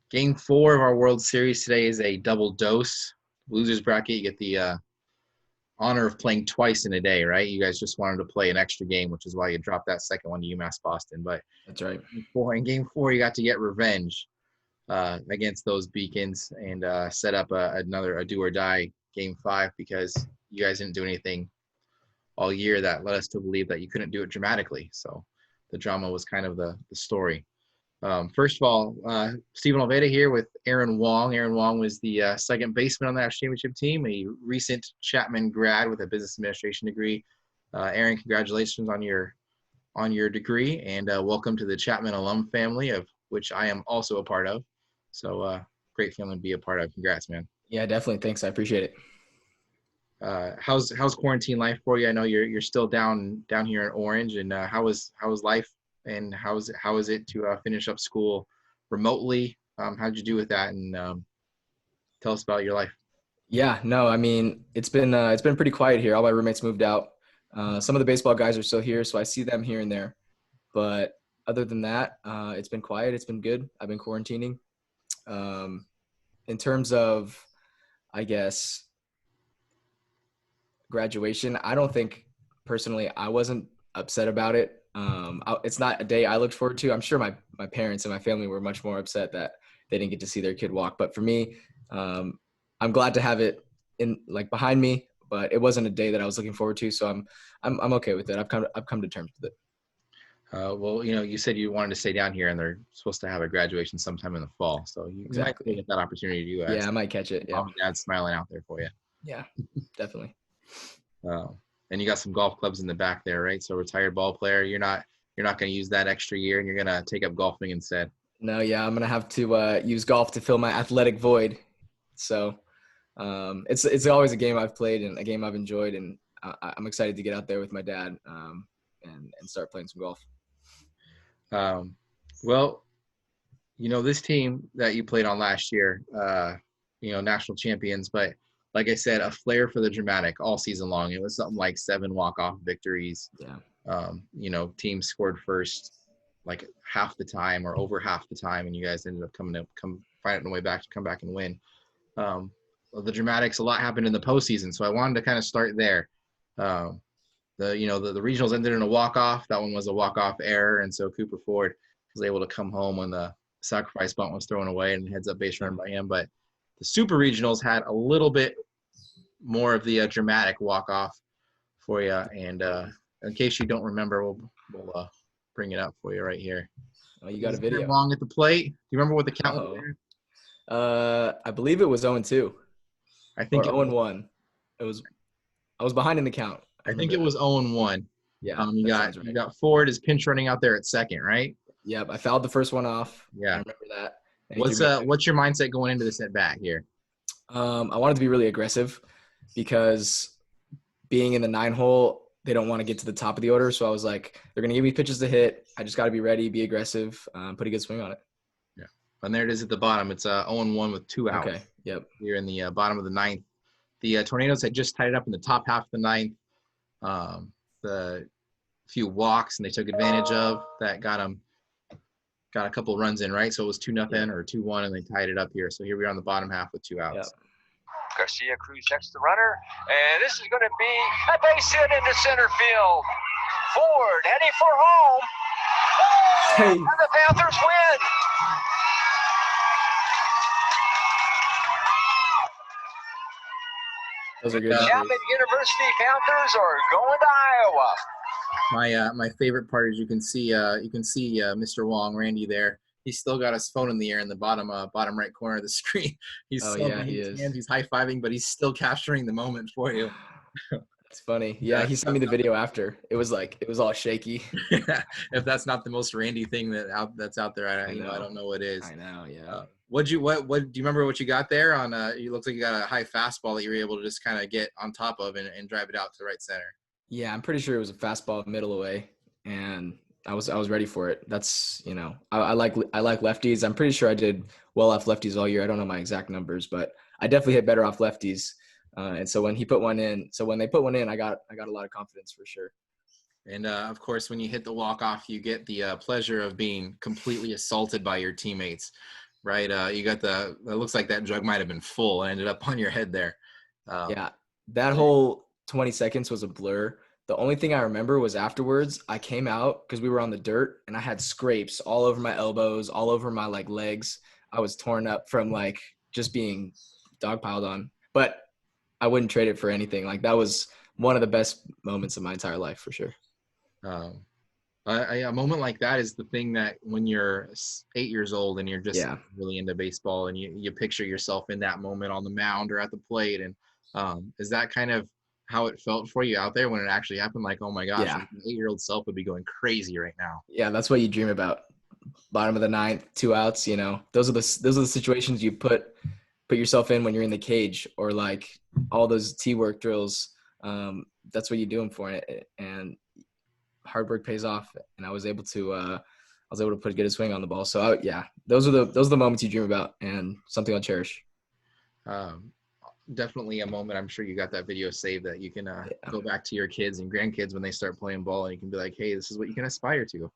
Game 4 of our World Series today is a double dose. Losers bracket, you get the honor of playing twice in a day, right? You guys just wanted to play an extra game, which is why you dropped that second one to UMass Boston. But That's right. in Game 4, you got to get revenge against those Beacons and set up a do or die Game 5 because you guys didn't do anything all year that led us to believe that you couldn't do it dramatically. So the drama was kind of the story. First of all, Stephen Olveda here with Aaron Wong. Aaron Wong was the second baseman on the national championship team, a recent Chapman grad with a business administration degree. Aaron, congratulations on your degree, and welcome to the Chapman alum family, of which I am also a part of. So great family to be a part of. Congrats, man. Yeah, definitely. Thanks. I appreciate it. How's quarantine life for you? I know you're still down here in Orange, and how is life? And how is it to finish up school remotely? How'd you do with that? And tell us about your life. Yeah, no, I mean, it's been pretty quiet here. All my roommates moved out. Some of the baseball guys are still here, so I see them here and there. But other than that, it's been quiet. It's been good. I've been quarantining. In terms of, I guess, graduation, I don't think personally I wasn't upset about it. It's not a day I looked forward to. I'm sure my parents and my family were much more upset that they didn't get to see their kid walk. But for me, I'm glad to have it behind me. But it wasn't a day that I was looking forward to, so I'm okay with it. I've come to terms with it. Well, you said you wanted to stay down here, and they're supposed to have a graduation sometime in the fall, so you might get that opportunity to do that. Yeah, I might catch it. Yeah, mom and dad smiling out there for you. Yeah, definitely. And you got some golf clubs in the back there, right? So retired ball player, you're not going to use that extra year, and you're going to take up golfing instead. No, yeah, I'm going to have to use golf to fill my athletic void. So it's always a game I've played and a game I've enjoyed, and I'm excited to get out there with my dad and start playing some golf. Well, this team that you played on last year, national champions, but like I said, a flair for the dramatic all season long. It was something like 7 walk-off victories. Yeah. Teams scored first like half the time or over half the time, and you guys ended up finding a way back to come back and win. The dramatics, a lot happened in the postseason, so I wanted to kind of start there. The regionals ended in a walk-off. That one was a walk-off error, and so Cooper Ford was able to come home when the sacrifice bunt was thrown away and heads-up base run by him. But the super regionals had a little bit more of the dramatic walk-off for you. And in case you don't remember, we'll bring it up for you right here. Oh, you got a video. Wong at the plate. Do you remember what the count was there? I believe it was 0-2. I think 0-1. I was behind in the count. I think it was 0-1. Yeah. You got Ford is pinch running out there at second, right? Yep. I fouled the first one off. Yeah. I remember that. What's your mindset going into this at bat here? I wanted to be really aggressive because being in the 9-hole, they don't want to get to the top of the order. So I was like, they're going to give me pitches to hit. I just got to be ready, be aggressive, put a good swing on it. Yeah. And there it is at the bottom. It's 0-1 with 2 outs. Okay. Yep. Here in the bottom of the 9th. The Tornadoes had just tied it up in the top half of the 9th. The few walks and they took advantage of that got a couple runs in, right? So it was 2-0 or 2-1, and they tied it up here. So here we are on the bottom half with 2 outs. Yep. Garcia Cruz next to the runner, and this is going to be a base hit into center field. Ford heading for home. Hey. And the Panthers win. Those are good. Chapman University Panthers are going to Iowa. My favorite part is you can see Mr. Wong, Randy there. He's still got his phone in the air in the bottom right corner of the screen. He's he's high-fiving, but he's still capturing the moment for you. It's funny. Yeah, he sent me the video after. It was all shaky. If that's not the most Randy thing that's out there, I don't know what is. I know, yeah. What do you remember what you got there on it looks like you got a high fastball that you were able to just kind of get on top of and drive it out to right center. Yeah, I'm pretty sure it was a fastball middle away, and I was ready for it. That's, I like lefties. I'm pretty sure I did well off lefties all year. I don't know my exact numbers, but I definitely hit better off lefties. And so when they put one in, I got a lot of confidence for sure. And of course, when you hit the walk-off, you get the pleasure of being completely assaulted by your teammates. right? You got it looks like that jug might have been full and ended up on your head there. Yeah, that whole 20 seconds was a blur. The only thing I remember was afterwards, I came out because we were on the dirt and I had scrapes all over my elbows, all over my like legs. I was torn up from like just being dogpiled on, but I wouldn't trade it for anything. Like that was one of the best moments of my entire life for sure. Um, a moment like that is the thing that when you're 8 years old and you're just really into baseball and you picture yourself in that moment on the mound or at the plate. And is that kind of how it felt for you out there when it actually happened? Like, oh my gosh, Yeah. my 8-year-old self would be going crazy right now. Yeah, that's what you dream about. Bottom of the ninth, 2 outs, you know. Those are the situations you put yourself in when you're in the cage, or like all those T-work drills. That's what you do them for, and hard work pays off. And I was able to put a good swing on the ball. So yeah, those are the moments you dream about, and something I'll cherish. Definitely a moment. I'm sure you got that video saved that you can go back to your kids and grandkids when they start playing ball, and you can be like, hey, this is what you can aspire to.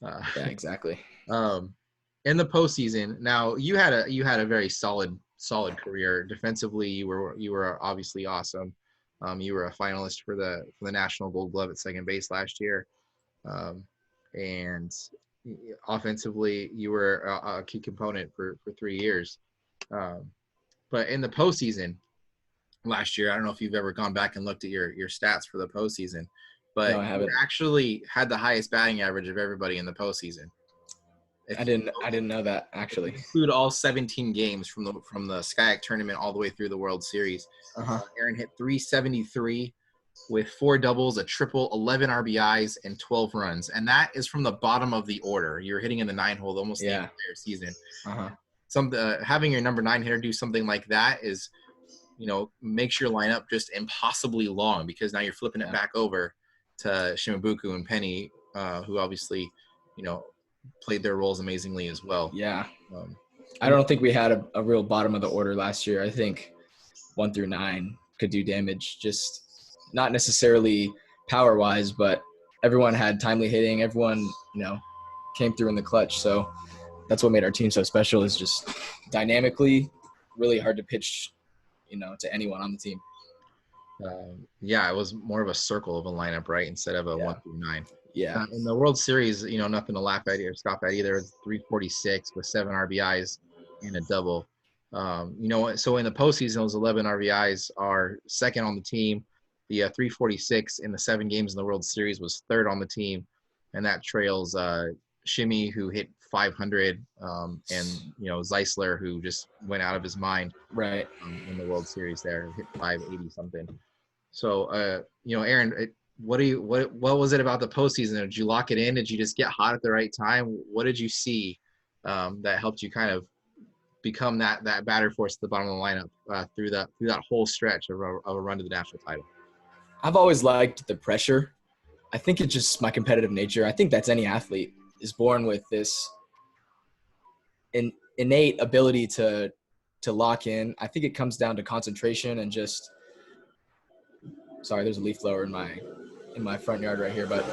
Yeah, exactly. In the postseason, now you had a very solid career defensively. You were obviously awesome. You were a finalist for the National Gold Glove at second base last year, and offensively, you were a key component for 3 years. But in the postseason last year, I don't know if you've ever gone back and looked at your stats for the postseason, but No, I haven't. you actually had the highest batting average of everybody in the postseason. I didn't know that actually. Include all 17 games from the SCIAC tournament all the way through the World Series. Aaron hit 373 with 4 doubles, a triple, 11 RBIs, and 12 runs, and that is from the bottom of the order. You're hitting in the 9-hole almost the entire season. Having your number 9 hitter do something like that is, makes your lineup just impossibly long, because now you're flipping it back over to Shimabuku and Penny, who obviously, played their roles amazingly as well. Yeah. I don't think we had a real bottom of the order last year. I think 1 through 9 could do damage, just not necessarily power wise, but everyone had timely hitting. Everyone, came through in the clutch. So that's what made our team so special, is just dynamically really hard to pitch, to anyone on the team. It was more of a circle of a lineup, right? Instead of a 1 through 9. Yeah. In the World Series, nothing to laugh at or scoff at either. It's 346 with 7 RBIs and a double. So in the postseason, those 11 RBIs are second on the team. The 346 in the 7 games in the World Series was third on the team, and that trails Shimmy, who hit 500, and Zeisler, who just went out of his mind right in the World Series there, hit 580 something. So Aaron, what was it about the postseason? Did you lock it in? Did you just get hot at the right time? What did you see that helped you kind of become that batter force at the bottom of the lineup through that whole stretch of a run to the national title? I've always liked the pressure. I think it's just my competitive nature. I think that's any athlete is born with this innate ability to lock in. I think it comes down to concentration and just. Sorry, there's a leaf blower in my front yard right here, but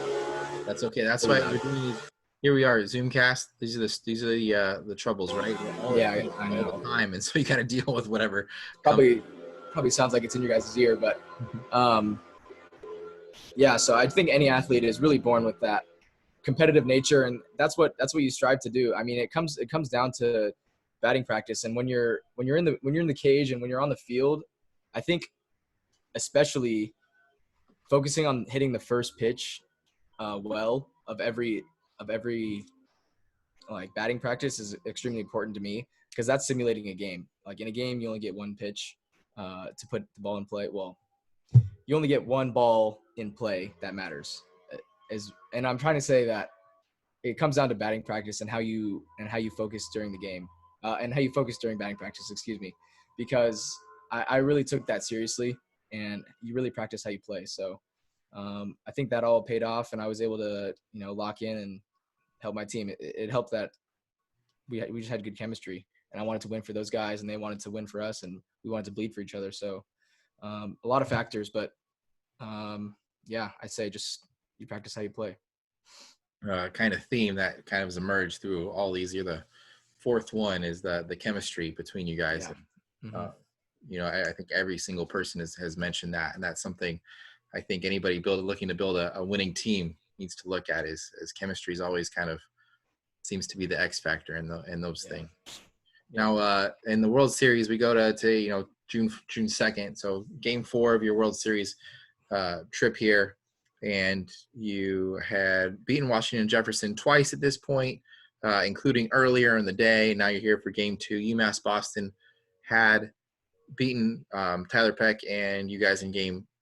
that's okay. That's why we're doing. Here we are, Zoomcast. These are the troubles, right? I know. All the time, and so you got to deal with whatever. Probably sounds like it's in your guys' ear, but So I think any athlete is really born with that competitive nature, and that's what you strive to do. I mean, it comes down to batting practice, and when you're in the cage and when you're on the field, I think especially focusing on hitting the first pitch of every like batting practice is extremely important to me, because that's simulating a game. Like in a game, you only get one pitch to put the ball in play. Well, you only get one ball in play that matters. And I'm trying to say that it comes down to batting practice and how you focus during the game, and how you focus during batting practice. Excuse me, because I really took that seriously, and you really practice how you play. So I think that all paid off, and I was able to lock in and help my team. It helped that we just had good chemistry, and I wanted to win for those guys, and they wanted to win for us, and we wanted to bleed for each other. So a lot of factors, but I'd say just you practice how you play. Kind of theme that kind of has emerged through all these. You're the fourth one is the chemistry between you guys. Yeah. Uh, I think every single person has mentioned that, and that's something I think anybody looking to build a winning team needs to look at is chemistry is always kind of seems to be the X factor in those things. Yeah. Now, in the World Series, we go to June 2nd. So Game 4 of your World Series trip here, and you had beaten Washington Jefferson twice at this point, including earlier in the day. Now you're here for Game 2. UMass Boston had beaten Tyler Peck, and you guys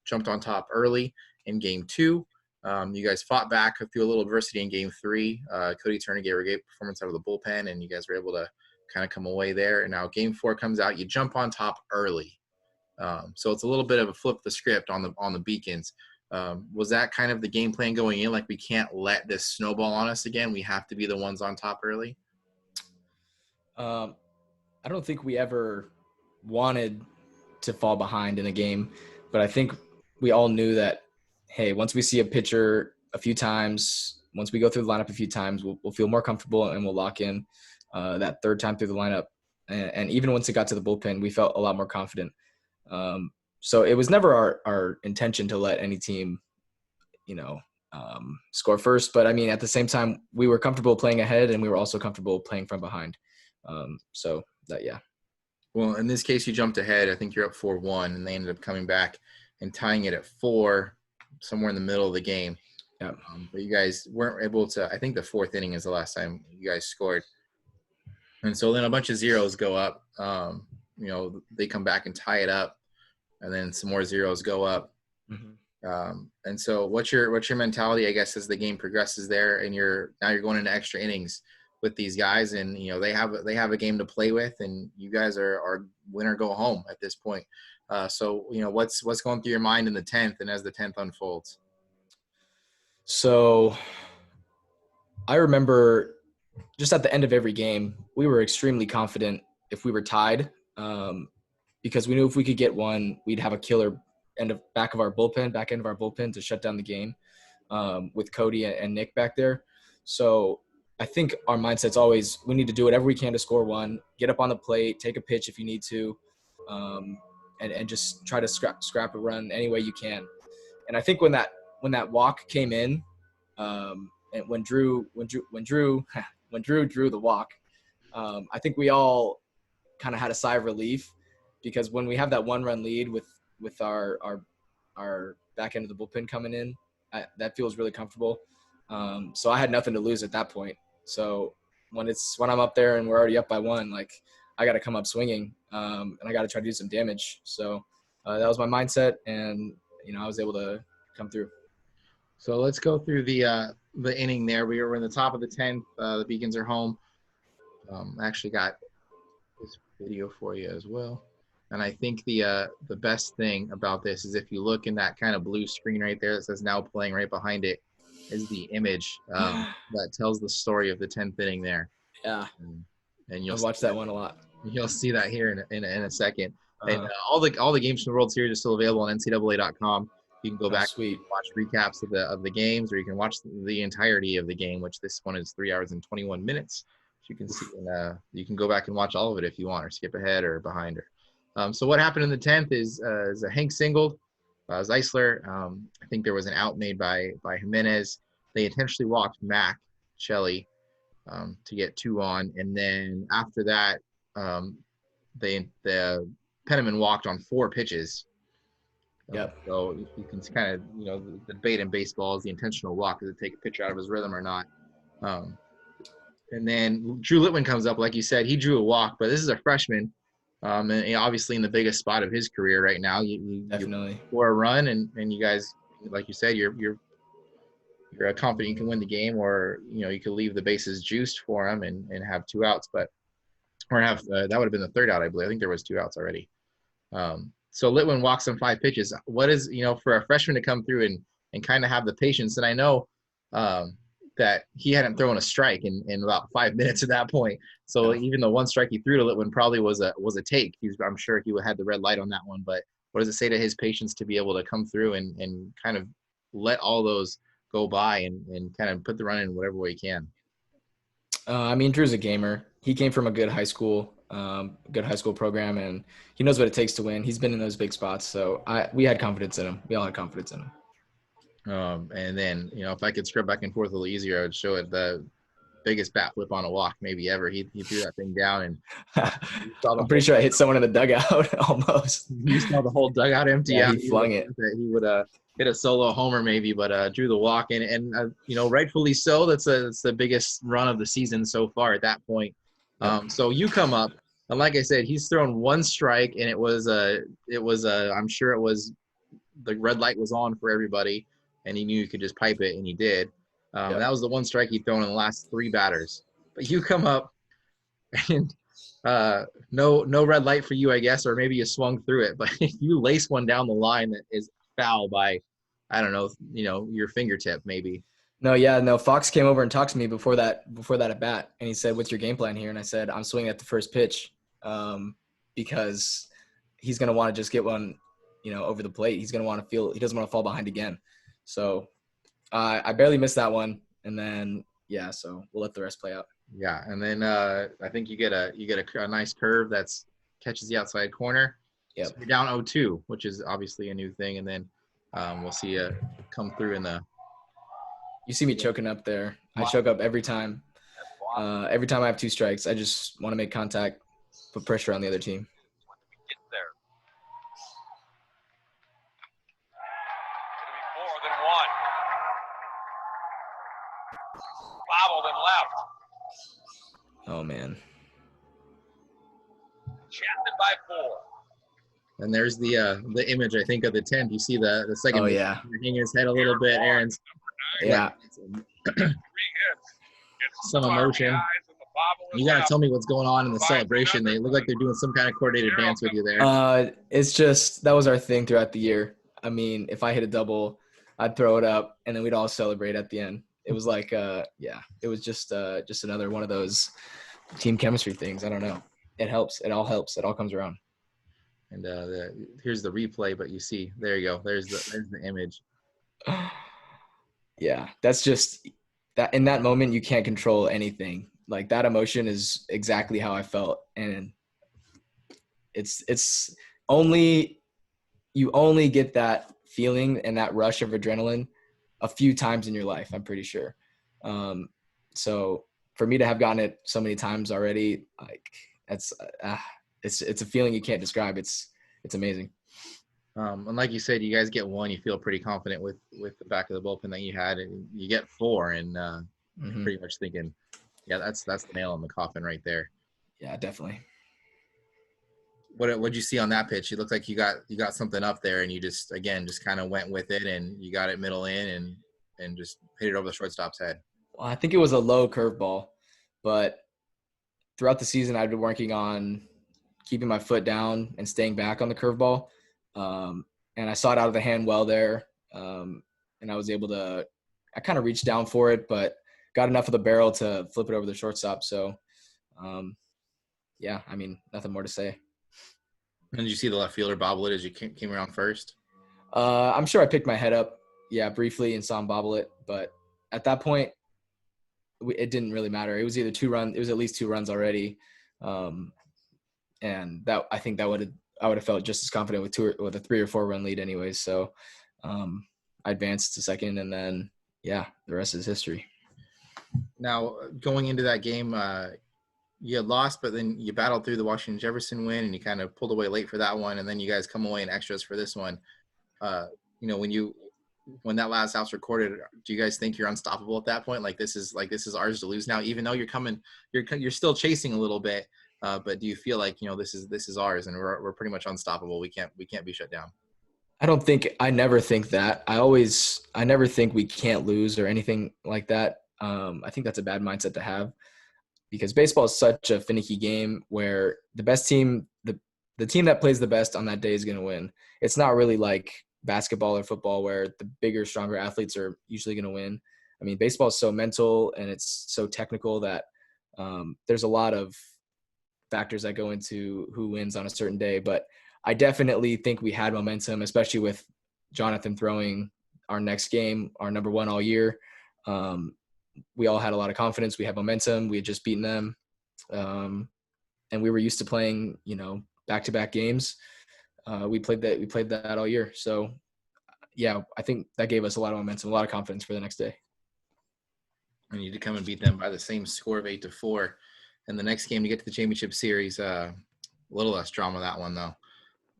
jumped on top early in Game 2. You guys fought back through a little adversity in Game 3. Cody Turner gave a great performance out of the bullpen, and you guys were able to kind of come away there. And now Game 4 comes out. You jump on top early. So it's a little bit of a flip the script on the Beacons. Was that kind of the game plan going in? Like, we can't let this snowball on us again. We have to be the ones on top early. I don't think we ever wanted to fall behind in a game, but I think we all knew that, hey, once we see a pitcher a few times, once we go through the lineup a few times, we'll feel more comfortable and we'll lock in that third time through the lineup. And even once it got to the bullpen, we felt a lot more confident. So it was never our intention to let any team, score first. But I mean, at the same time, we were comfortable playing ahead and we were also comfortable playing from behind. Yeah. Well, in this case, you jumped ahead. I think you're up 4-1, and they ended up coming back and tying it at 4, somewhere in the middle of the game. Yeah. But you guys weren't able to. I think the 4th inning is the last time you guys scored. And so then a bunch of zeros go up. They come back and tie it up, and then some more zeros go up. Mm-hmm. And so what's your mentality, I guess, as the game progresses there, and now you're going into extra innings with these guys, and they have a game to play with, and you guys are win or go home at this point. So what's going through your mind in the 10th and as the 10th unfolds? So I remember just at the end of every game, we were extremely confident if we were tied, because we knew if we could get one, we'd have a killer back end of our bullpen to shut down the game with Cody and Nick back there. So I think our mindset's always, we need to do whatever we can to score one, get up on the plate, take a pitch if you need to, and just try to scrap a run any way you can. And I think when that walk came in, and when Drew drew the walk, I think we all kind of had a sigh of relief, because when we have that 1-run lead with our back end of the bullpen coming in, that feels really comfortable. So I had nothing to lose at that point. So when I'm up there and we're already up by 1, like, I got to come up swinging, and I got to try to do some damage. So that was my mindset, and I was able to come through. So let's go through the inning there. We were in the top of the 10th. The Beacons are home. I actually got this video for you as well. And I think the best thing about this is, if you look in that kind of blue screen right there that says now playing, right behind it is the image that tells the story of the 10th inning there. Yeah. And you'll watch that one a lot. You'll see that here in a second. And all the games from the World Series are still available on NCAA.com. You can go back and watch recaps of the games, or you can watch the entirety of the game, which this one is 3 hours and 21 minutes. So you can see, you can go back and watch all of it if you want, or skip ahead or behind her. So what happened in the 10th is a Hank singled, Zeisler. I think there was an out made by Jimenez. They intentionally walked Mac Shelley to get 2 on, and then after that, the Penniman walked on 4 pitches. Yep. So you can kind of, the debate in baseball is the intentional walk. Does it take a pitcher out of his rhythm or not? And then Drew Litwin comes up, like you said, he drew a walk, but this is a freshman, and obviously in the biggest spot of his career right now. Definitely. You score a run, and you guys, like you said, you're confident you can win the game, or you could leave the bases juiced for him and have 2 outs, that would have been the 3rd out, I believe. I think there was 2 outs already. So Litwin walks on 5 pitches. What is, for a freshman to come through and kind of have the patience, and I know that he hadn't thrown a strike in about 5 minutes at that point. So even the 1 strike he threw to Litwin probably was a take. I'm sure he had the red light on that one. But what does it say to his patience to be able to come through and kind of let all those go by and kind of put the run in whatever way he can? I mean, Drew's a gamer. He came from a good high school program, and he knows what it takes to win. He's been in those big spots, so we had confidence in him. We all had confidence in him. And then, if I could scrub back and forth a little easier, I would show it the biggest bat flip on a walk maybe ever. He threw that thing down, and I'm pretty sure I hit someone in the dugout almost. You saw the whole dugout empty out. He flung it. He would hit a solo homer maybe, but drew the walk, and rightfully so. That's the biggest run of the season so far at that point. So you come up, and like I said, he's thrown one strike, and it was I'm sure it was the red light was on for everybody, and he knew you could just pipe it, and he did. That was the one strike he'd thrown in the last 3 batters. But you come up, and no red light for you, I guess, or maybe you swung through it. But you lace one down the line that is foul by, I don't know, your fingertip maybe. No. Fox came over and talked to me before that at bat, and he said, "What's your game plan here?" And I said, "I'm swinging at the first pitch, because he's gonna want to just get one, over the plate. He's gonna want to feel he doesn't want to fall behind again." So I barely missed that one, and then so we'll let the rest play out. Yeah, and then I think you get a nice curve that's catches the outside corner. Yep. So you're down 0-2, which is obviously a new thing, and then we'll see you come through in the. You see me choking up there. I choke up every time. Every time I have 2 strikes, I just want to make contact, put pressure on the other team. Get there. It'll be more than one. Bobbled and left. Oh man. Chapman by 4. And there's the image, I think, of the 10th. You see the second. Oh yeah. Hanging his head a little bit. Aaron's. Yeah. Some emotion. You gotta tell me what's going on in the celebration. They look like they're doing some kind of coordinated dance with you there. It's just that was our thing throughout the year. I mean, if I hit a double, I'd throw it up, and then we'd all celebrate at the end. It was like, it was just another one of those team chemistry things. I don't know. It helps. It all helps. It all comes around. And here's the replay, but you see, there you go. There's the image. Yeah, that's just that in that moment you can't control anything. Like that emotion is exactly how I felt, and it's only you only get that feeling and that rush of adrenaline a few times in your life, I'm pretty sure. So for me to have gotten it so many times already, like it's a feeling you can't describe. It's amazing. And like you said, you guys get 1, you feel pretty confident with the back of the bullpen that you had, and you get 4, and pretty much thinking, yeah, that's the nail in the coffin right there. Yeah, definitely. What'd you see on that pitch? It looked like you got something up there, and you just kind of went with it, and you got it middle in, and just hit it over the shortstop's head. Well, I think it was a low curveball, but throughout the season, I've been working on keeping my foot down and staying back on the curveball. And I saw it out of the hand well there. And I was able to – I kind of reached down for it, but got enough of the barrel to flip it over the shortstop. So, I mean, nothing more to say. And did you see the left fielder bobble it as you came around first? I'm sure I picked my head up, briefly and saw him bobble it. But at that point, it didn't really matter. It was either 2 runs – it was at least 2 runs already. And that I think that I would have felt just as confident with a 3 or 4 run lead anyways. So I advanced to second, and then the rest is history. Now going into that game, you had lost, but then you battled through the Washington Jefferson win, and you kind of pulled away late for that one, and then you guys come away in extras for this one. When that last out's recorded, do you guys think you're unstoppable at that point? Like this is ours to lose now, even though you're still chasing a little bit. But do you feel like this is ours, and we're pretty much unstoppable? We can't be shut down. I never think that. I never think we can't lose or anything like that. I think that's a bad mindset to have, because baseball is such a finicky game where the best team, the team that plays the best on that day is going to win. It's not really like basketball or football where the bigger, stronger athletes are usually going to win. I mean, baseball is so mental and it's so technical that there's a lot of factors that go into who wins on a certain day. But I definitely think we had momentum, especially with Jonathan throwing our next game, our number 1 all year. we all had a lot of confidence. We had momentum. We had just beaten them. And we were used to playing, back-to-back games. We played that all year. So yeah, I think that gave us a lot of momentum, a lot of confidence for the next day. And you to come and beat them by the same score of 8-4. And the next game to get to the championship series, a little less drama that one though.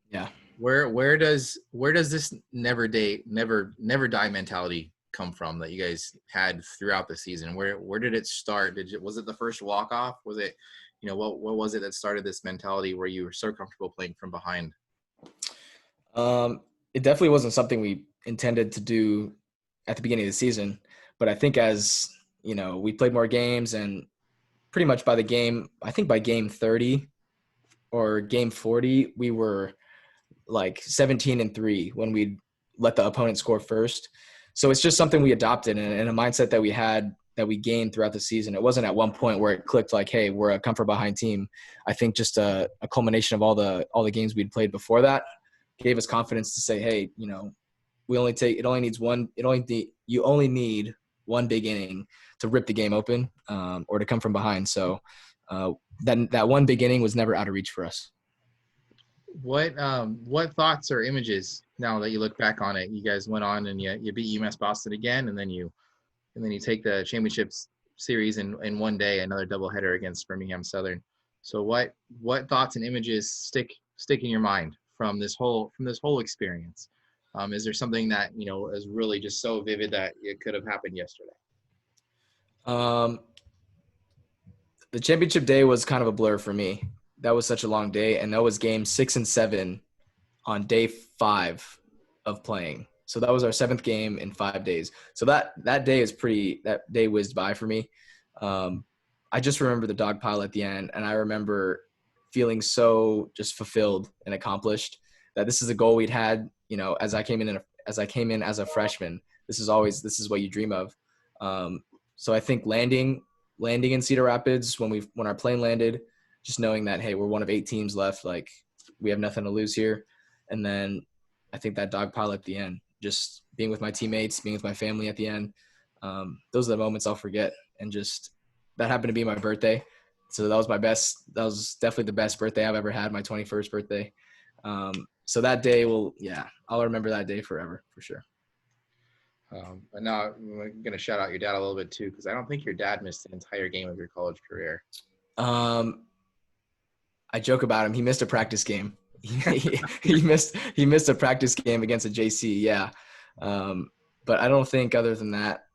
Yeah. Where does this never die mentality come from that you guys had throughout the season? Where did it start? Was it the first walk off? Was it, what was it that started this mentality where you were so comfortable playing from behind? It definitely wasn't something we intended to do at the beginning of the season, but I think as we played more games, and pretty much by game 30 or game 40, we were like 17-3 when we let the opponent score first. So it's just something we adopted and a mindset that we had, that we gained throughout the season. It wasn't at one point where it clicked like, hey, we're a come from behind team. I think just a culmination of all the games we'd played before that gave us confidence to say, hey, you only need one big inning to rip the game open, or to come from behind. So that one big inning was never out of reach for us. What thoughts or images now that you look back on it? You guys went on and you beat UMass Boston again, and then you take the championships series in one day, another doubleheader against Birmingham Southern. So what thoughts and images stick in your mind from this whole experience? Is there something that is really just so vivid that it could have happened yesterday? The championship day was kind of a blur for me. That was such a long day, and that was game 6 and 7 on day 5 of playing. So that was our 7th game in 5 days. So that day whizzed by for me. I just remember the dog pile at the end, and I remember feeling so just fulfilled and accomplished that this is a goal we'd had, as I came in as a freshman. This is what you dream of. So I think landing in Cedar Rapids when our plane landed, just knowing that, hey, we're one of 8 teams left, like we have nothing to lose here. And then I think that dog pile at the end, just being with my teammates, being with my family at the end, those are the moments I'll forget. And just that happened to be my birthday. So that was definitely the best birthday I've ever had, my 21st birthday. So that day I'll remember that day forever, for sure. But now I'm going to shout out your dad a little bit too, because I don't think your dad missed an entire game of your college career. I joke about him. He missed a practice game. he missed a practice game against a JC. Yeah. But I don't think other than that,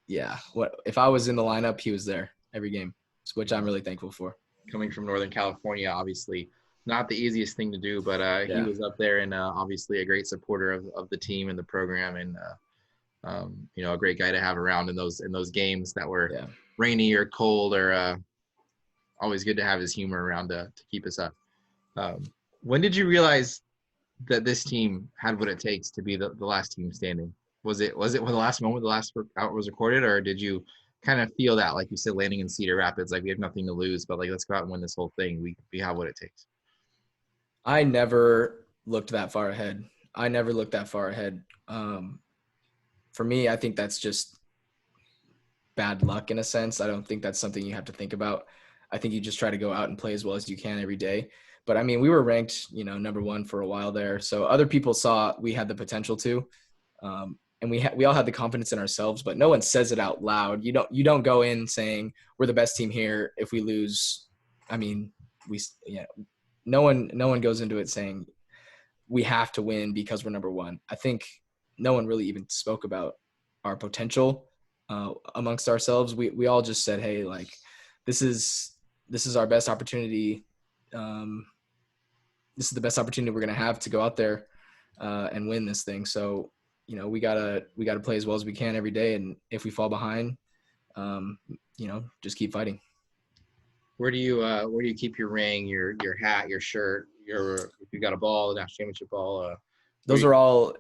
if I was in the lineup, he was there every game, which I'm really thankful for. Coming from Northern California, obviously not the easiest thing to do, but he was up there and obviously a great supporter of the team and the program, and a great guy to have around in those games that were rainy or cold, or always good to have his humor around to keep us up. When did you realize that this team had what it takes to be the last team standing? Was it when the last out was recorded, or did you kind of feel that, like you said, landing in Cedar Rapids, like we have nothing to lose, but like let's go out and win this whole thing. We have what it takes. I never looked that far ahead. For me, I think that's just bad luck in a sense. I don't think that's something you have to think about. I think you just try to go out and play as well as you can every day. But I mean, we were ranked, number 1 for a while there. So other people saw we had the potential to, and we all had the confidence in ourselves, but no one says it out loud. You don't go in saying we're the best team here. If we lose, I mean, no one goes into it saying we have to win because we're number 1. I think no one really even spoke about our potential amongst ourselves. We all just said, hey, like this is our best opportunity. This is the best opportunity we're going to have to go out there and win this thing. So, we gotta play as well as we can every day. And if we fall behind, just keep fighting. Where do you keep your ring, your hat, your shirt, if you got a ball, the national championship ball? Those are all.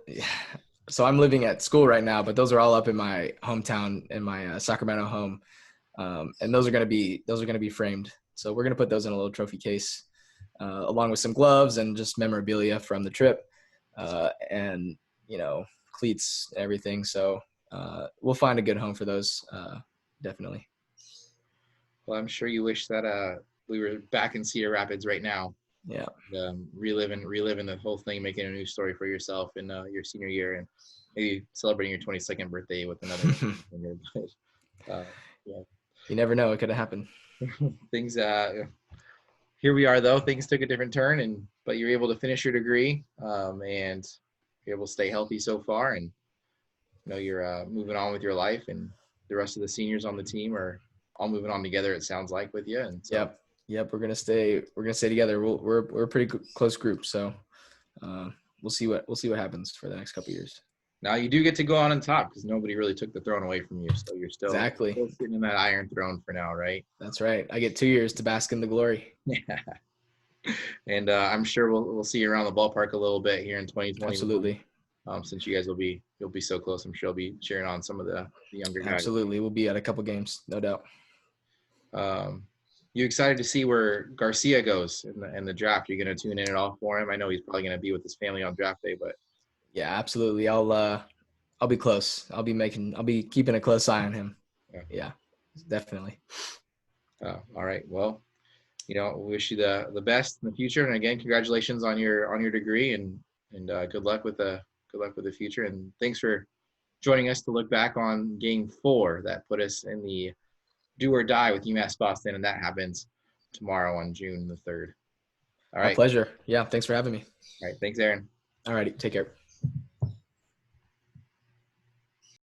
So I'm living at school right now, but those are all up in my hometown, in my Sacramento home, and those are gonna be framed. So we're gonna put those in a little trophy case, along with some gloves and just memorabilia from the trip, and cleats and everything. So we'll find a good home for those. definitely. Well, I'm sure you wish that we were back in Cedar Rapids right now, Yeah. reliving the whole thing, making a new story for yourself in your senior year, and maybe celebrating your 22nd birthday with another. But, yeah, You never know. It could have happened. things. Here we are, though. Things took a different turn, but you're able to finish your degree, and you're able to stay healthy so far, and you're moving on with your life, and the rest of the seniors on the team are all moving on together. It sounds like with you, and so. Yep. We're gonna stay together. We're a pretty close group, so we'll see what happens for the next couple of years. Now you do get to go on top because nobody really took the throne away from you, so you're still sitting in that Iron Throne for now, right? That's right. I get 2 years to bask in the glory. Yeah. And I'm sure we'll see you around the ballpark a little bit here in 2020. Absolutely. Since you guys you'll be so close, I'm sure you'll be cheering on some of the younger guys. Absolutely, we'll be at a couple games, no doubt. You excited to see where Garcia goes in the draft? You're going to tune in at all for him? I know he's probably going to be with his family on draft day, but yeah, absolutely. I'll be close. I'll be keeping a close eye on him. Yeah, definitely. All right. Well, we wish you the best in the future, and again, congratulations on your degree, and good luck with the future. And thanks for joining us to look back on Game 4 that put us in the do or die with UMass Boston, and that happens tomorrow on June the 3rd. All right. My pleasure. Yeah, thanks for having me. All right. Thanks, Aaron. All righty. Take care.